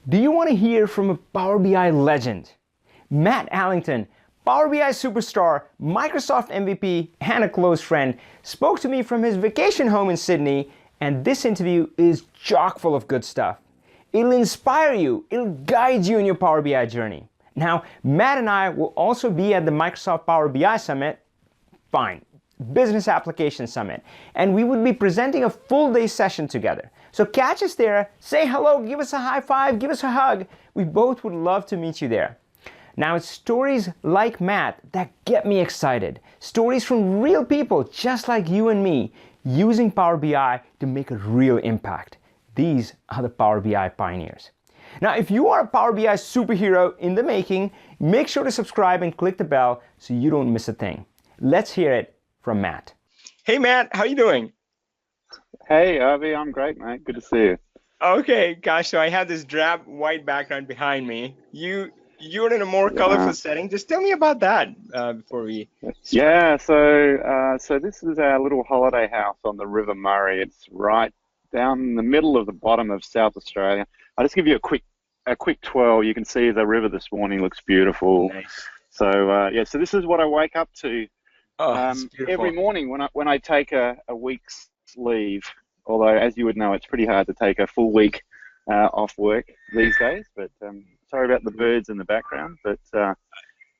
Do you want to hear from a Power BI legend? Matt Allington, Power BI superstar, Microsoft MVP, and a close friend, spoke to me from his vacation home in Sydney, and this interview is chock full of good stuff. It'll inspire you, it'll guide you in your Power BI journey. Now, Matt and I will also be at the Microsoft Power BI Summit, Business Application Summit, and we would be presenting a full day session together. So catch us there, say hello, give us a high five, give us a hug. We both would love to meet you there. Now, it's stories like Matt that get me excited. Stories from real people just like you and me using Power BI to make a real impact. These are the Power BI pioneers. Now, if you are a Power BI superhero in the making, make sure to subscribe and click the bell so you don't miss a thing. Let's hear it from Matt. Hey, Matt, how you doing? Hey, Avi, I'm great, mate. Good to see you. Okay, gosh, so I have this drab white background behind me. You're in a more colorful setting. Just tell me about that before we start. Yeah, so this is our little holiday house on the River Murray. It's right down in the middle of the bottom of South Australia. I'll just give you a quick twirl. You can see the river this morning looks beautiful. Nice. So so this is what I wake up to every Beautiful. morning when I take a week's leave. Although, as you would know, it's pretty hard to take a full week off work these days. But sorry about the birds in the background. But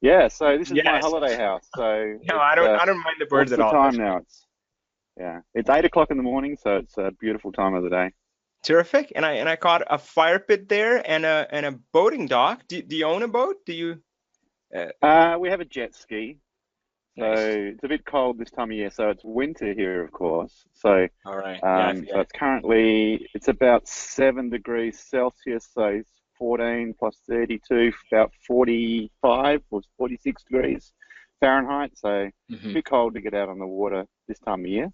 yeah, so this is my holiday house. So No, I don't mind the birds what's at the all. time now? It's 8 o'clock in the morning, so it's a beautiful time of the day. Terrific. And I caught a fire pit there and a boating dock. Do you own a boat? Do you? We have a jet ski. So Nice. it's a bit cold this time of year, so it's winter here, of course. So All right. so it's about 7 degrees Celsius, so it's 14 plus 32, about 45 or 46 degrees Fahrenheit. So it's a bit cold to get out on the water this time of year.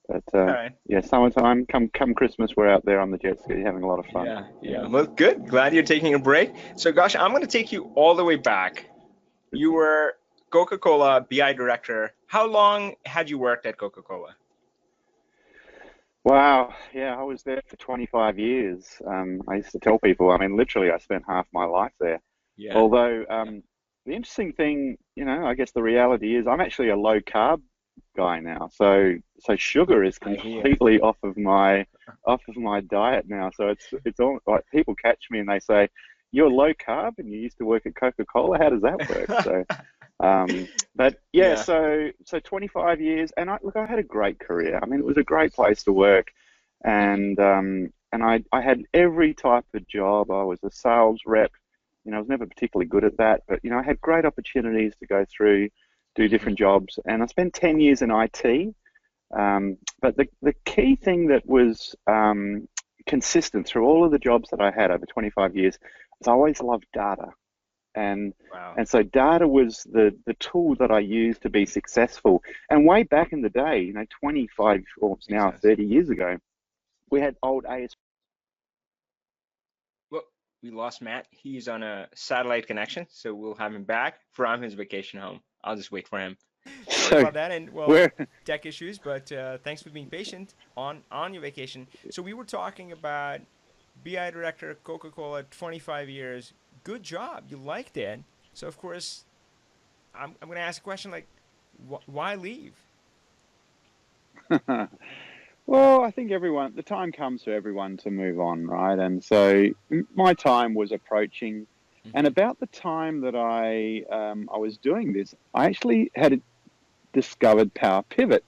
But All right. yeah, summertime, come Christmas, we're out there on the jet ski having a lot of fun. Yeah. Well, good. Glad you're taking a break. So, gosh, I'm going to take you all the way back. You were Coca Cola BI director. How long had you worked at Coca Cola? Wow, yeah, I was there for 25 years. I used to tell people, I mean, literally, I spent half my life there. Yeah. Although the interesting thing, I guess the reality is I'm actually a low carb guy now. So sugar is completely off of my diet now. So it's all like people catch me and they say, "You're low carb and you used to work at Coca Cola. How does that work?" So but yeah, so 25 years, and I had a great career. I mean, it was a great place to work, and I had every type of job. I was a sales rep. I was never particularly good at that, but I had great opportunities to go through, do different jobs, and I spent 10 years in IT. But the key thing that was consistent through all of the jobs that I had over 25 years is I always loved data. And so data was the tool that I used to be successful. And way back in the day, 25 or now 30 years ago, we had old AS. Well, we lost Matt. He's on a satellite connection, so we'll have him back from his vacation home. I'll just wait for him. Sorry about that, and tech issues, but thanks for being patient on your vacation. So we were talking about BI director, Coca-Cola, 25 years. Good job. You liked it. So, of course, I'm going to ask a question like, why leave? Well, I think the time comes for everyone to move on, right? And so my time was approaching. And about the time that I was doing this, I actually had discovered Power Pivot.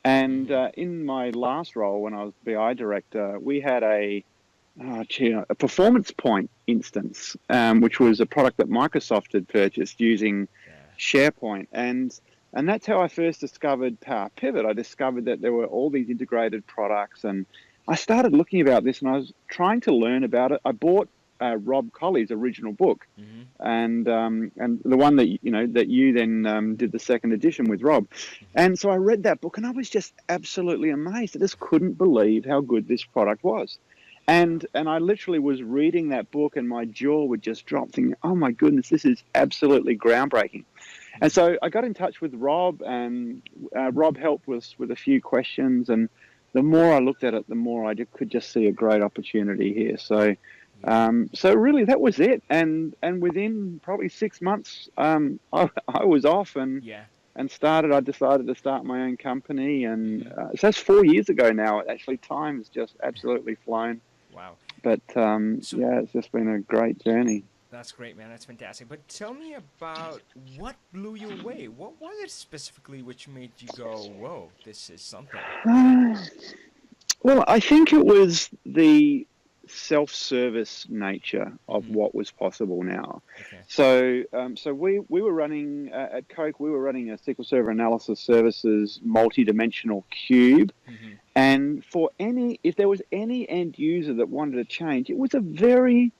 And in my last role, when I was BI director, we had a performance point instance, which was a product that Microsoft had purchased using SharePoint. And that's how I first discovered Power Pivot. I discovered that there were all these integrated products, and I started looking about this, and I was trying to learn about it. I bought Rob Colley's original book, and the one that you then did the second edition with Rob. And so I read that book, and I was just absolutely amazed. I just couldn't believe how good this product was. And I literally was reading that book, and my jaw would just drop, thinking, "Oh my goodness, this is absolutely groundbreaking." And so I got in touch with Rob, and Rob helped us with a few questions. And the more I looked at it, the more I could just see a great opportunity here. So So really, that was it. And within probably 6 months, I was off and Yeah. started. I decided to start my own company, and Hmm. so that's 4 years ago now. Actually, time has just absolutely flown. Wow. But So yeah, it's just been a great journey. that's great, man. That's fantastic. But tell me about what blew you away. What was it specifically which made you go, "Whoa, this is something"? Well, I think it was the self-service nature of Hmm. what was possible now. Okay. So we were running at Coke. We were running a SQL Server Analysis Services multi-dimensional cube, Hmm. and if there was any end user that wanted to change, it was a very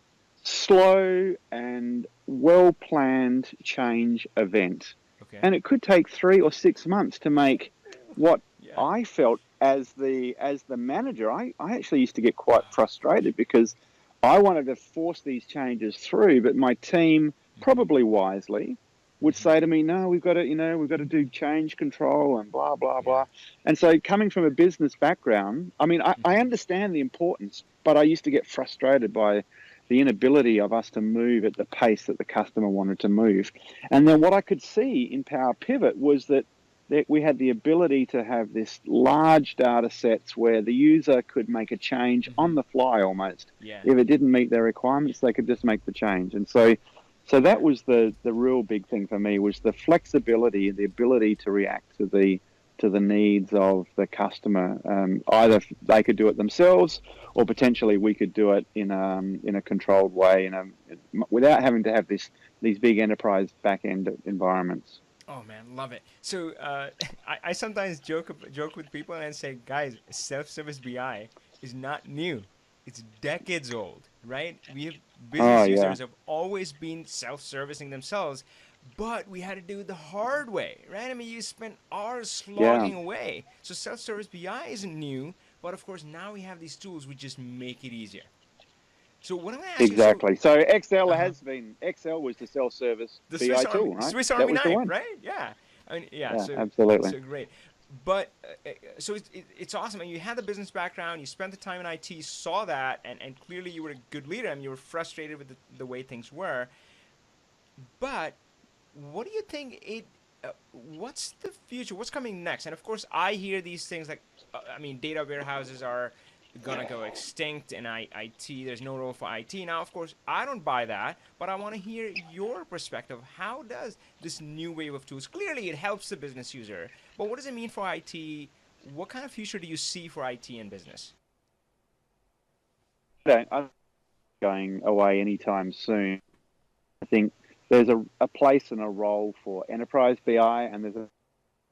slow and well-planned change event, Okay. and it could take 3 or 6 months to make what Yeah. I felt as the manager. I actually used to get quite frustrated because I wanted to force these changes through, but my team, Hmm. probably wisely, would Hmm. say to me, "No, we've got to do change control and blah blah Yeah. blah." And so, coming from a business background, I mean, I Hmm. understand the importance, but I used to get frustrated by the inability of us to move at the pace that the customer wanted to move. And then what I could see in Power Pivot was that we had the ability to have this large data sets where the user could make a change Hmm. on the fly almost. Yeah. If it didn't meet their requirements, they could just make the change. And so that Yeah. was the real big thing for me, was the flexibility, the ability to react to the needs of the customer. Either they could do it themselves, or potentially we could do it in a controlled way, without having to have these big enterprise back end environments. Oh man, love it. So I sometimes joke with people and I say, guys, self-service BI is not new. It's decades old, right? We have Oh business yeah, users have always been self-servicing themselves, but we had to do it the hard way, right? I mean, you spent hours yeah. slogging away. So self-service BI isn't new, but of course now we have these tools which just make it easier. So what I'm gonna ask you, so Exactly. So uh-huh. Excel was the self-service The BI tool, right? Swiss That Army was the knife, one. right? Yeah. I mean, yeah. Yeah, So, absolutely. so great. But so it's awesome. And you had the business background. You spent the time in IT, saw that, and clearly you were a good leader. I mean, you were frustrated with the way things were. But what do you think what's the future? What's coming next? And of course, I hear these things like, I mean, data warehouses are gonna go extinct in IT. There's no role for IT now. Of course, I don't buy that, but I want to hear your perspective. How does this new wave of tools? Clearly, it helps the business user, but what does it mean for IT? What kind of future do you see for IT and business? I'm not going away anytime soon. I think there's a place and a role for enterprise BI, and there's a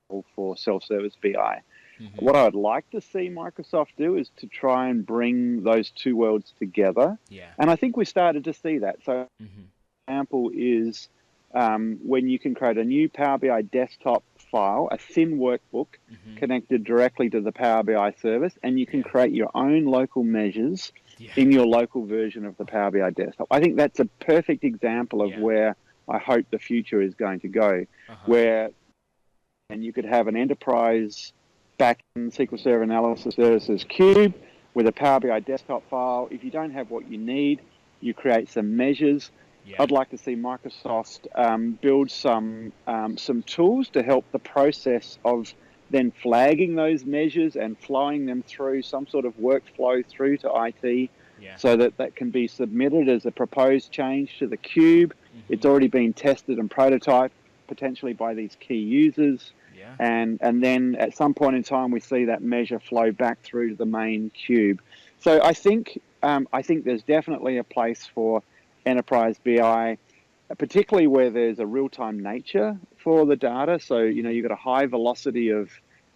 role for self-service BI. Mm-hmm. What I would like to see Microsoft do is to try and bring those two worlds together. Yeah. And I think we started to see that. So Mm-hmm. example is when you can create a new Power BI desktop file, a thin workbook Mm-hmm. connected directly to the Power BI service, and you can Yeah. create your own local measures Yeah. in your local version of the Power BI desktop. I think that's a perfect example of Yeah. where I hope the future is going to go, Uh huh. where and you could have an enterprise backend SQL Server Analysis Services cube with a Power BI desktop file. If you don't have what you need, you create some measures. Yeah. I'd like to see Microsoft build some tools to help the process of then flagging those measures and flowing them through some sort of workflow through to IT, Yeah. so that that can be submitted as a proposed change to the cube. Mm-hmm. It's already been tested and prototyped potentially by these key users, Yeah. and then at some point in time we see that measure flow back through to the main cube. So I think there's definitely a place for enterprise BI, particularly where there's a real-time nature for the data. So Mm-hmm. you've got a high velocity of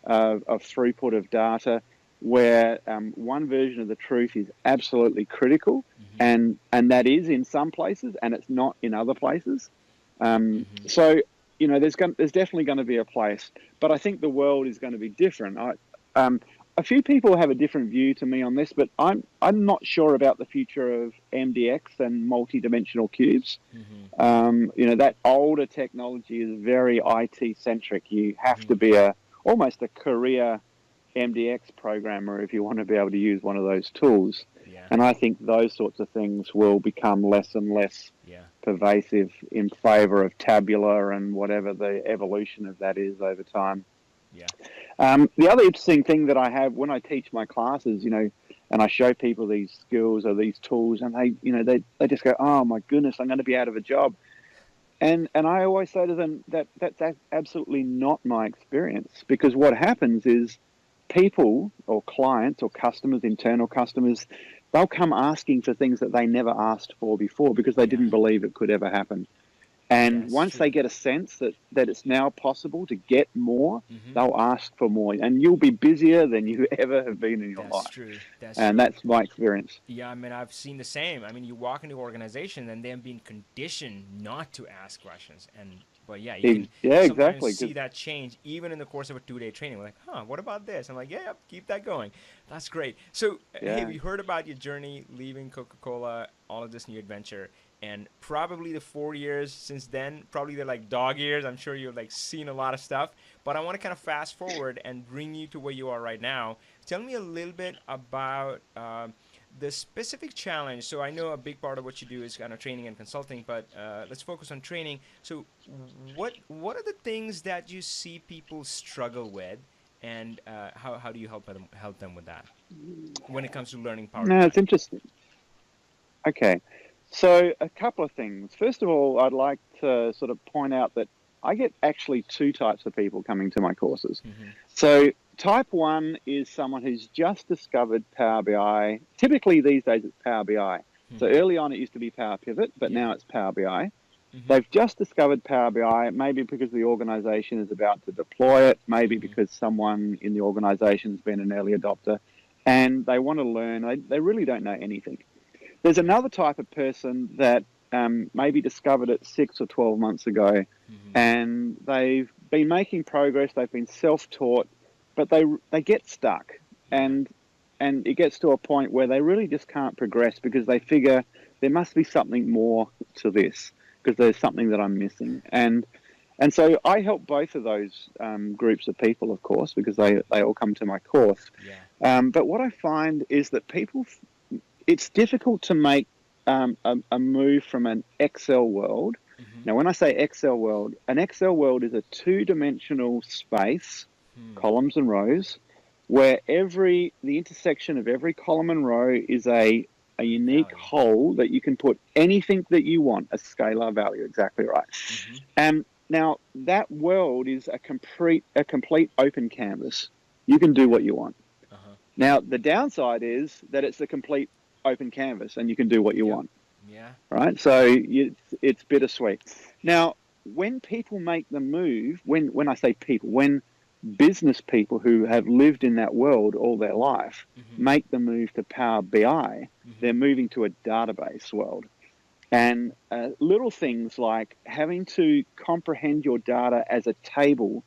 throughput of data, where one version of the truth is absolutely critical, Mm-hmm. and that is in some places, and it's not in other places. Mm-hmm. So there's definitely going to be a place, but I think the world is going to be different. A few people have a different view to me on this, but I'm not sure about the future of MDX and multi-dimensional cubes. Mm-hmm. That older technology is very IT centric. You have Mm-hmm. to be almost a career MDX programmer if you want to be able to use one of those tools. Yeah. And I think those sorts of things will become less and less pervasive in favor of tabular and whatever the evolution of that is over time. Yeah. The other interesting thing that I have when I teach my classes, and I show people these skills or these tools, and they just go, "Oh my goodness, I'm going to be out of a job." And I always say to them that that's absolutely not my experience, because what happens is people or clients or customers, internal customers, they'll come asking for things that they never asked for before because they didn't believe it could ever happen. And once they get a sense that it's now possible to get more, they'll ask for more. And you'll be busier than you ever have been in your life. True. That's and true. that's my experience. Yeah, I mean, I've seen the same. I mean, you walk into an organization and they're being conditioned not to ask questions. But yeah, you can sometimes exactly. see that change even in the course of a 2-day training. We're like, what about this? I'm like, yeah, keep that going. That's great. So, hey, we heard about your journey leaving Coca Cola, all of this new adventure. And probably the 4 years since then, probably they're like dog years. I'm sure you've like seen a lot of stuff. But I want to kind of fast forward and bring you to where you are right now. Tell me a little bit about the specific challenge. So I know a big part of what you do is kind of training and consulting, but let's focus on training. So what are the things that you see people struggle with, and how do you help them with that when it comes to learning Power BI? No, it's interesting. Okay. So a couple of things. First of all, I'd like to sort of point out that I get actually two types of people coming to my courses. So type 1 is someone who's just discovered Power BI. Typically these days it's Power BI. So early on it used to be Power Pivot, but now it's Power BI. They've just discovered Power BI, maybe because the organization is about to deploy it, maybe because someone in the organization has been an early adopter, and they want to learn. They really don't know anything. There's another type of person that maybe discovered it 6 or 12 months ago, and they've been making progress. They've been self-taught, but they get stuck, and it gets to a point where they really just can't progress because they figure there must be something more to this, because there's something that I'm missing. And so I help both of those groups of people, of course, because they all come to my course. But what I find is that it's difficult to make a move from an Excel world. Now, when I say Excel world, an Excel world is a two-dimensional space, columns and rows, where the intersection of every column and row is a unique whole that you can put anything that you want, a scalar value, exactly right. And now that world is a complete open canvas. You can do what you want. Now, the downside is that it's a complete open canvas and you can do what you want. Right? So it's bittersweet. Now, when people make the move, when I say people, when business people who have lived in that world all their life make the move to Power BI, they're moving to a database world. And little things like having to comprehend your data as a table,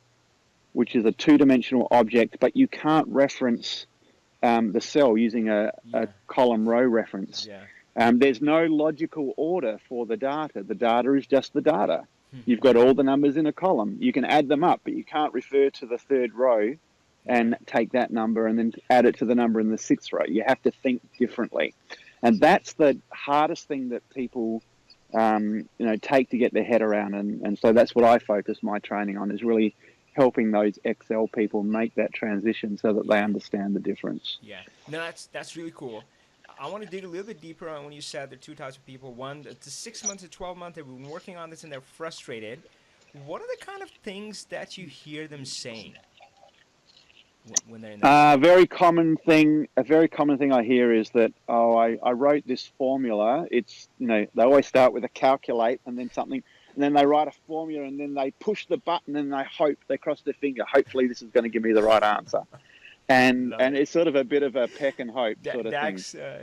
which is a two-dimensional object, but you can't reference the cell using a column row reference. There's no logical order for the data. The data is just the data. You've got all the numbers in a column. You can add them up, but you can't refer to the third row and take that number and then add it to the number in the sixth row. You have to think differently. And that's the hardest thing that people take to get their head around. And so that's what I focus my training on, is really helping those Excel people make that transition so that they understand the difference. No, that's really cool. I want to dig a little bit deeper on when you said there are two types of people. One, it's 6 months to 12 months, they've been working on this and they're frustrated. What are the kind of things that you hear them saying when they're in that? A very common thing I hear is that, I wrote this formula. It's, they always start with a calculate and then something, and then they write a formula and then they push the button and they cross their finger. Hopefully this is going to give me the right answer. And it's sort of a bit of a peck and hope sort of thing.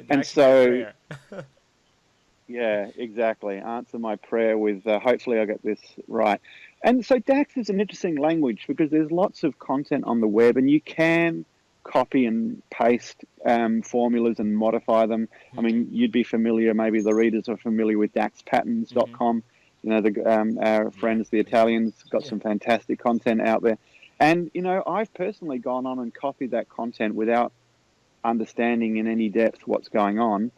And so, yeah, exactly. Answer my prayer with hopefully I'll get this right. And so DAX is an interesting language because there's lots of content on the web and you can copy and paste formulas and modify them. I mean, you'd be familiar, maybe the readers are familiar with daxpatterns.com. Our friends, the Italians, got some fantastic content out there. And, I've personally gone on and copied that content without understanding in any depth what's going on,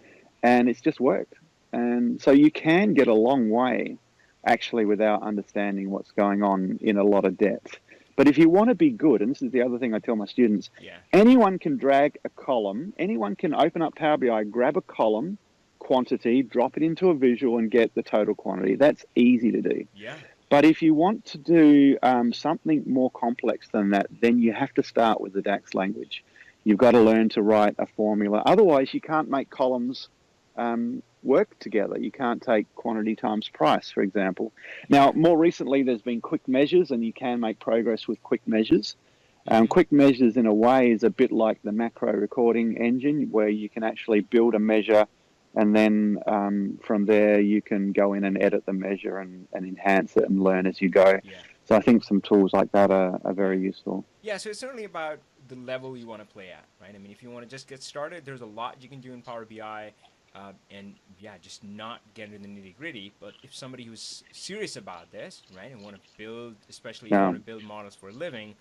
and it's just worked. And so you can get a long way actually without understanding what's going on in a lot of depth. But if you want to be good, and this is the other thing I tell my students, anyone can drag a column, anyone can open up Power BI, grab a column, quantity, drop it into a visual and get the total quantity. That's easy to do. Yeah. But if you want to do something more complex than that, then you have to start with the DAX language. You've got to learn to write a formula. Otherwise, you can't make columns work together. You can't take quantity times price, for example. Now, more recently, there's been quick measures, and you can make progress with quick measures. Quick measures, in a way, is a bit like the macro recording engine, where you can actually build a measure, and then from there, you can go in and edit the measure and enhance it and learn as you go. Yeah. So I think some tools like that are very useful. Yeah, so it's certainly about the level you want to play at, right? I mean, if you want to just get started, there's a lot you can do in Power BI. And yeah, just not get into the nitty gritty. But if somebody who's serious about this, right, and want to build, especially if you want to build models for a living,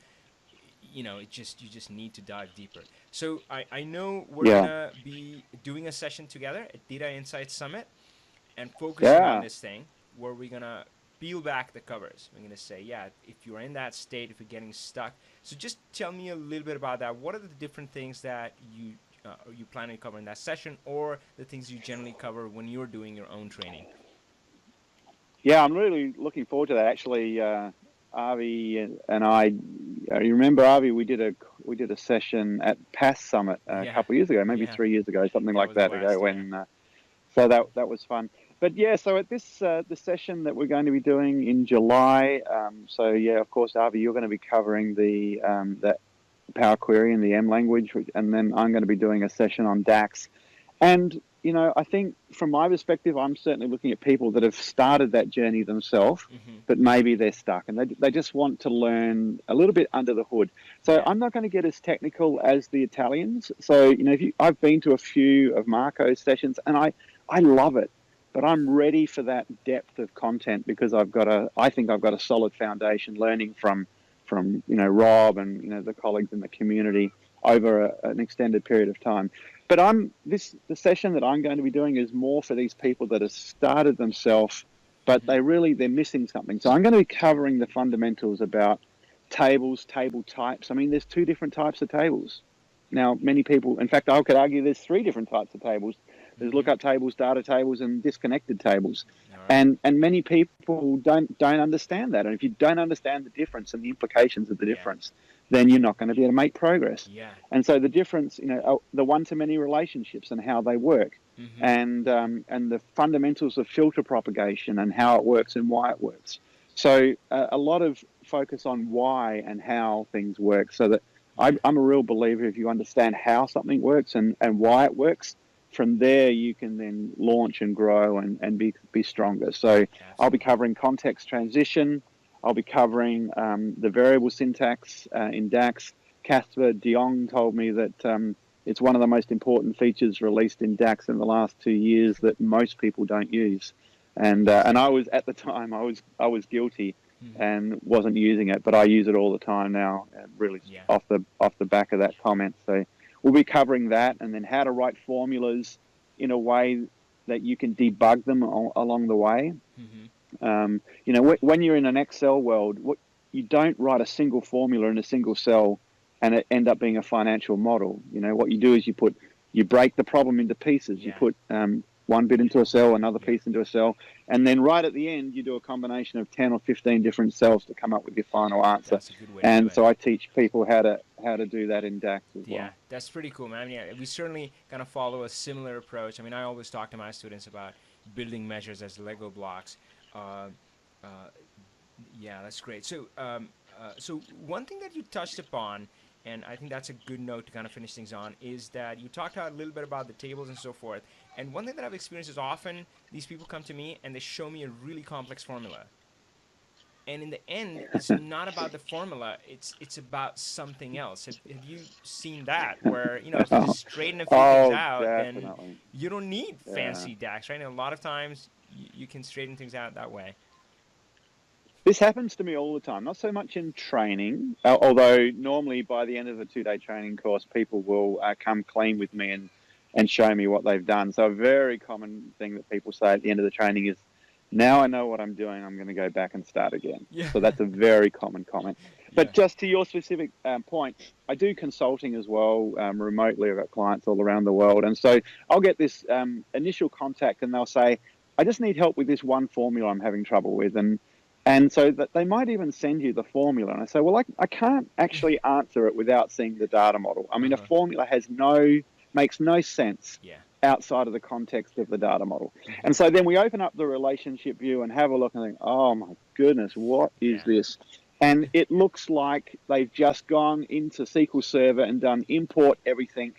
you know, you just need to dive deeper. So I know we're gonna be doing a session together at Data Insights Summit and focusing on this thing, where we're gonna peel back the covers. We're gonna say, yeah, if you're in that state, if you're getting stuck. So just tell me a little bit about that. What are the different things that you plan to cover in that session, or the things you generally cover when you're doing your own training? Yeah, I'm really looking forward to that. Actually, Avi and I, you remember Avi? We did a session at PAS Summit a couple of years ago, maybe 3 years ago, something like that ago. So that was fun. But yeah, so at this the session that we're going to be doing in July. So yeah, of course, Avi, you're going to be covering the that Power Query in the M language, and then I'm going to be doing a session on DAX. And, you know, I think from my perspective, I'm certainly looking at people that have started that journey themselves, but maybe they're stuck and they just want to learn a little bit under the hood. So I'm not going to get as technical as the Italians. So, you know, I've been to a few of Marco's sessions and I love it, but I'm ready for that depth of content because I think I've got a solid foundation learning from you know, Rob and, you know, the colleagues in the community over an extended period of time. But the session that I'm going to be doing is more for these people that have started themselves, but they're missing something. So I'm going to be covering the fundamentals about tables, table types. I mean, there's 2 different types of tables. Now, many people, in fact, I could argue there's 3 different types of tables. There's lookup tables, data tables, and disconnected tables. And many people don't understand that. And if you don't understand the difference and the implications of the difference, then you're not going to be able to make progress. And so the difference, you know, the one-to-many relationships and how they work, and the fundamentals of filter propagation and how it works and why it works. So a lot of focus on why and how things work, so that I'm a real believer if you understand how something works and why it works, from there you can then launch and grow and be stronger. So I'll be covering context transition. I'll be covering the variable syntax in DAX. Casper de Jong told me that it's one of the most important features released in DAX in the last 2 years that most people don't use. And I was, at the time, I was guilty and wasn't using it, but I use it all the time now, really off the back of that comment. So we'll be covering that, and then how to write formulas in a way that you can debug them along the way. You know, when you're in an Excel world, you don't write a single formula in a single cell and it end up being a financial model. You know, what you do is you break the problem into pieces. You put one bit into a cell, another piece into a cell, and then right at the end, you do a combination of 10 or 15 different cells to come up with your final answer. That's a good way to do it. So I teach people how to do that in DAX as well. Yeah, that's pretty cool, man. Yeah, we certainly kind of follow a similar approach. I mean, I always talk to my students about building measures as Lego blocks. Yeah, that's great. So, so one thing that you touched upon, and I think that's a good note to kind of finish things on, is that you talked a little bit about the tables and so forth. And one thing that I've experienced is often these people come to me and they show me a really complex formula. And in the end, it's not about the formula, it's about something else. Have you seen that? Where, you know, if you just straighten a few things out, definitely. then you don't need fancy DAX, right? And a lot of times you can straighten things out that way. This happens to me all the time, not so much in training, although normally by the end of a 2-day training course, people will come clean with me and show me what they've done. So a very common thing that people say at the end of the training is, now I know what I'm doing, I'm going to go back and start again. Yeah. So that's a very common comment. But just to your specific point, I do consulting as well remotely. I've got clients all around the world. And so I'll get this initial contact and they'll say, I just need help with this one formula I'm having trouble with. And so that they might even send you the formula. And I say, well, I can't actually answer it without seeing the data model. I mean, a formula makes no sense outside of the context of the data model. And so then we open up the relationship view and have a look and think, oh my goodness, what is this? And it looks like they've just gone into SQL Server and done import everything.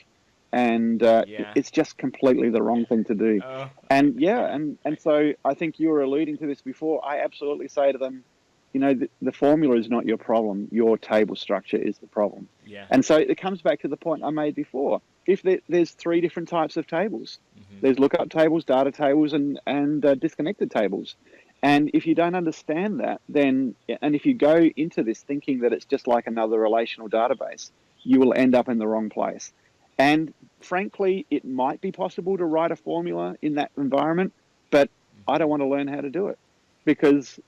And it's just completely the wrong thing to do. And so I think you were alluding to this before. I absolutely say to them, you know, the formula is not your problem. Your table structure is the problem. And so it comes back to the point I made before. If there's 3 different types of tables, there's lookup tables, data tables, and disconnected tables. And if you don't understand that, then, and if you go into this thinking that it's just like another relational database, you will end up in the wrong place. And frankly, it might be possible to write a formula in that environment, but I don't want to learn how to do it because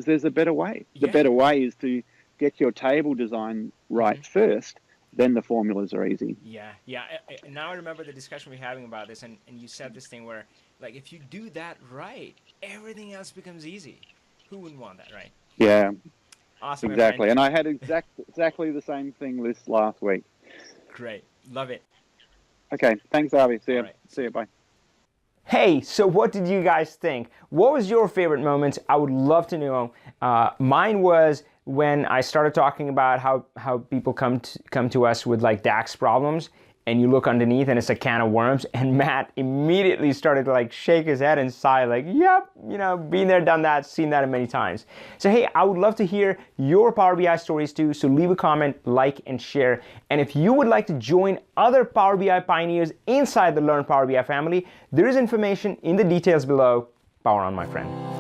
there's a better way. The better way is to get your table design right first, then the formulas are easy. Now I remember the discussion we're having about this, and you said this thing where, like, if you do that right, everything else becomes easy. Who wouldn't want that, right? Yeah. Awesome. Exactly. And I had exactly the same thing this last week. Great. Love it. Okay. Thanks, Avi. See you. Right. See you. Bye. Hey, so what did you guys think? What was your favorite moment? I would love to know. Mine was when I started talking about how people come to us with like DAX problems, and you look underneath and it's a can of worms, and Matt immediately started to like shake his head and sigh like, yep, you know, been there, done that, seen that many times. So hey, I would love to hear your Power BI stories too, so leave a comment, like, and share. And if you would like to join other Power BI pioneers inside the Learn Power BI family, there is information in the details below. Power on, my friend.